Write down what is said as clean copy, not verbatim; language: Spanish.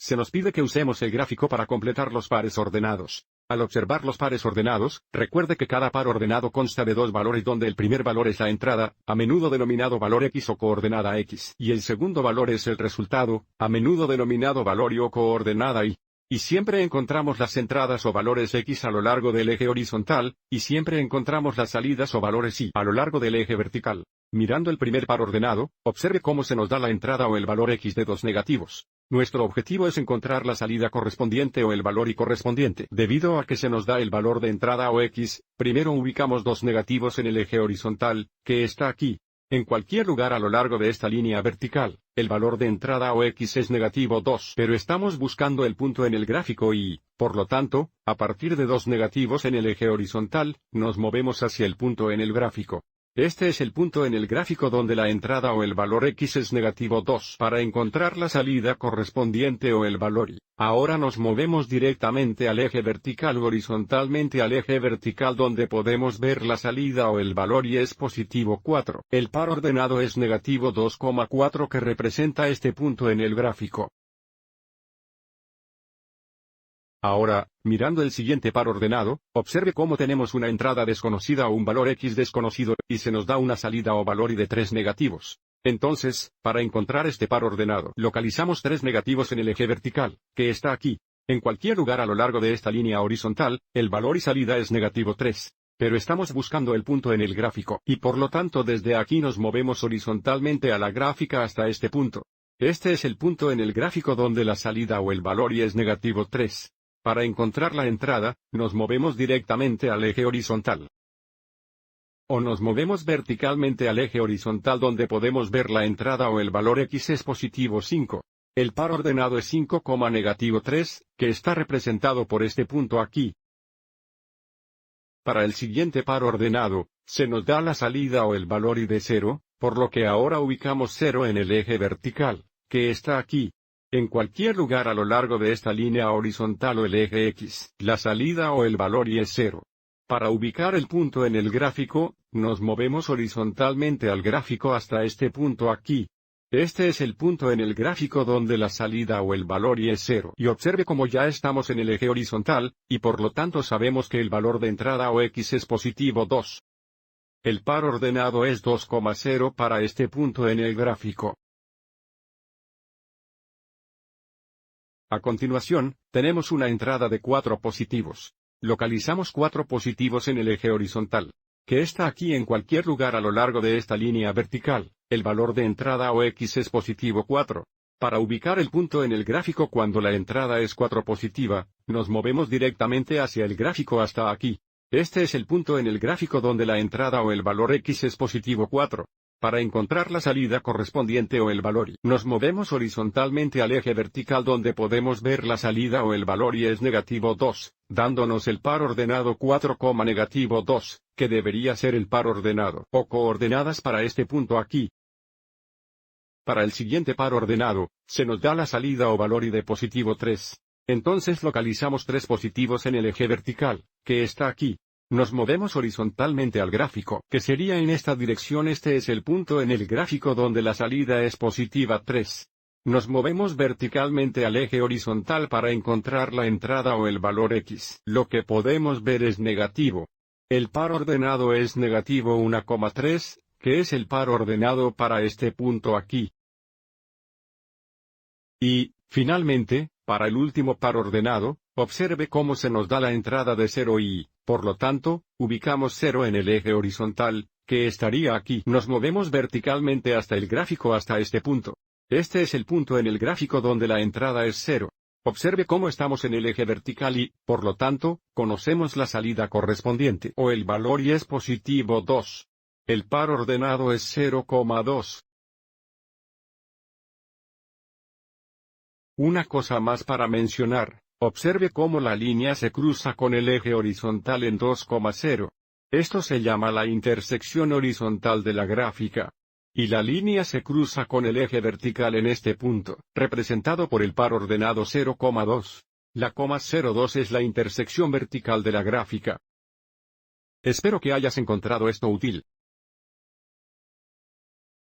se nos pide que usemos el gráfico para completar los pares ordenados. Al observar los pares ordenados, recuerde que cada par ordenado consta de dos valores donde el primer valor es la entrada, a menudo denominado valor X o coordenada X, y el segundo valor es el resultado, a menudo denominado valor Y o coordenada Y. Y siempre encontramos las entradas o valores X a lo largo del eje horizontal, y siempre encontramos las salidas o valores Y a lo largo del eje vertical. Mirando el primer par ordenado, observe cómo se nos da la entrada o el valor X de dos negativos. Nuestro objetivo es encontrar la salida correspondiente o el valor Y correspondiente. Debido a que se nos da el valor de entrada o X, primero ubicamos dos negativos en el eje horizontal, que está aquí. En cualquier lugar a lo largo de esta línea vertical, el valor de entrada o X es negativo 2, pero estamos buscando el punto en el gráfico y, por lo tanto, a partir de dos negativos en el eje horizontal, nos movemos hacia el punto en el gráfico. Este es el punto en el gráfico donde la entrada o el valor X es negativo 2 para encontrar la salida correspondiente o el valor Y. Ahora nos movemos directamente al eje vertical o horizontalmente al eje vertical donde podemos ver la salida o el valor Y es positivo 4. El par ordenado es negativo 2,4 que representa este punto en el gráfico. Ahora, mirando el siguiente par ordenado, observe cómo tenemos una entrada desconocida o un valor X desconocido, y se nos da una salida o valor Y de 3 negativos. Entonces, para encontrar este par ordenado, localizamos 3 negativos en el eje vertical, que está aquí. En cualquier lugar a lo largo de esta línea horizontal, el valor y salida es negativo 3. Pero estamos buscando el punto en el gráfico, y por lo tanto desde aquí nos movemos horizontalmente a la gráfica hasta este punto. Este es el punto en el gráfico donde la salida o el valor Y es negativo 3. Para encontrar la entrada, nos movemos directamente al eje horizontal. O nos movemos verticalmente al eje horizontal donde podemos ver la entrada o el valor X es positivo 5. El par ordenado es 5, negativo 3, que está representado por este punto aquí. Para el siguiente par ordenado, se nos da la salida o el valor Y de 0, por lo que ahora ubicamos 0 en el eje vertical, que está aquí. En cualquier lugar a lo largo de esta línea horizontal o el eje X, la salida o el valor Y es 0. Para ubicar el punto en el gráfico, nos movemos horizontalmente al gráfico hasta este punto aquí. Este es el punto en el gráfico donde la salida o el valor Y es 0. Y observe cómo ya estamos en el eje horizontal, y por lo tanto sabemos que el valor de entrada o X es positivo 2. El par ordenado es 2,0 para este punto en el gráfico. A continuación, tenemos una entrada de 4 positivos. Localizamos 4 positivos en el eje horizontal, que está aquí en cualquier lugar a lo largo de esta línea vertical. El valor de entrada o X es positivo 4. Para ubicar el punto en el gráfico cuando la entrada es 4 positiva, nos movemos directamente hacia el gráfico hasta aquí. Este es el punto en el gráfico donde la entrada o el valor X es positivo 4. Para encontrar la salida correspondiente o el valor Y, nos movemos horizontalmente al eje vertical donde podemos ver la salida o el valor Y es negativo 2, dándonos el par ordenado 4, negativo 2, que debería ser el par ordenado o coordenadas para este punto aquí. Para el siguiente par ordenado, se nos da la salida o valor Y de positivo 3. Entonces localizamos 3 positivos en el eje vertical, que está aquí. Nos movemos horizontalmente al gráfico, que sería en esta dirección. Este es el punto en el gráfico donde la salida es positiva 3. Nos movemos verticalmente al eje horizontal para encontrar la entrada o el valor X. Lo que podemos ver es negativo. El par ordenado es negativo 1,3, que es el par ordenado para este punto aquí. Y, finalmente, para el último par ordenado, observe cómo se nos da la entrada de 0 y, por lo tanto, ubicamos 0 en el eje horizontal, que estaría aquí. Nos movemos verticalmente hasta el gráfico hasta este punto. Este es el punto en el gráfico donde la entrada es 0. Observe cómo estamos en el eje vertical y, por lo tanto, conocemos la salida correspondiente o el valor Y es positivo 2. El par ordenado es 0,2. Una cosa más para mencionar. Observe cómo la línea se cruza con el eje horizontal en 2,0. Esto se llama la intersección horizontal de la gráfica. Y la línea se cruza con el eje vertical en este punto, representado por el par ordenado 0,2. La coma 0,2 es la intersección vertical de la gráfica. Espero que hayas encontrado esto útil.